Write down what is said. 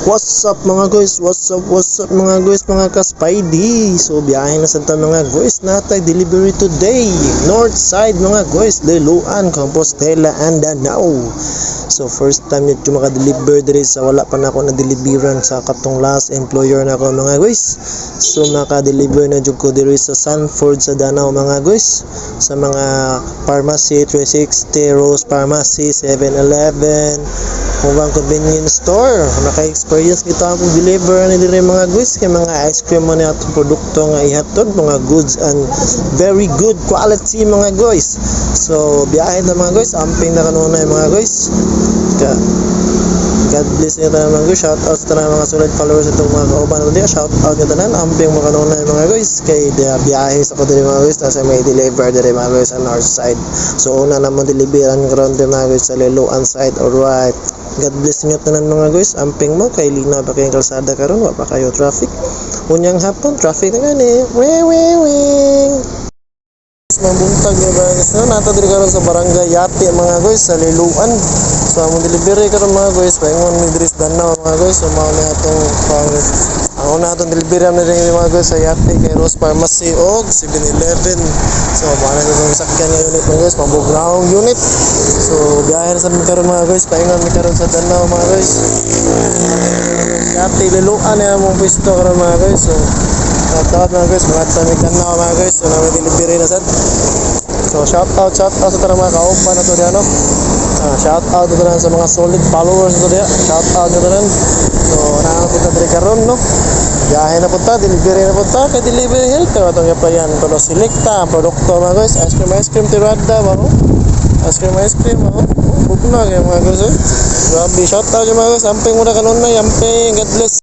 What's up mga guys? What's up mga guys, mga ka-Spidey? So biyahe na sa mga guys, natay delivery today. North side mga guys, Liloan, Compostela and Danao. So first time nito maka-deliver diri sa wala pa na ako na-deliveran sa katong last employer na ako mga guys. So maka-deliver na jud ko diri sa Sanford sa Danao mga guys. Sa mga pharmacy, 360, Rose Pharmacy, 7-Eleven, Mubang convenience store. Naka-experience kita akong deliver na diri mga guys kay mga ice cream mo na atong produkto nga ihatod, mga goods and very good quality mga guys. So biyahe na mga guys, amping na kanunay mga guys. God bless nyo tanan mga guys. Shout out sa tanan mga solid followers itong mga kauban natin. Shout out nyo tanan, amping mga kanunay mga guys. Kay biyahe sa ko diri mga guys, nasa may deliver diri mga guys sa north side. So una namang deliveran karon diri mga guys sa Liloan side. Alright, God bless nyo tanan mga guys. Amping mo kay linaw pa kayong kalsada karon, wa pa kayo traffic. Unyang hapon traffic na gani. Wing. Mabuntag ni mga guys na nato diri karon sa barangay Yati mga guys sa Liloan. So among delivery karon mga guys, paingon mi diri sa Danao mga guys. So mao ni atong ang una atong delivery na diri mga guys sa Yati kay Rose Pharmacy og 7-Eleven. So mao na yung sakyan nga unit mga guys, pambugnaong unit. So biyahe na sa mi karon mga guys, paingon mi karon sa Danao mga guys. Yati Liloan na among pwesto karon mga guys. So shout out mga guys, mga tanig Danao mga guys. So namin delivery na sad. So shout out sa tanang mga kauban na to diyan no. Shout out to sa mga solid followers to diyan. Shout out to diyan. So naapunta diri karon no. Biyahe na punta, delivery na punta, kay delivery health atong applyan pero selecta produkto mga guys. Ice cream tirada ba no? Ice cream oh. Bugna kay mga guys. Grabe, shout out mga guys. Amping muna kanunay, amping. God bless.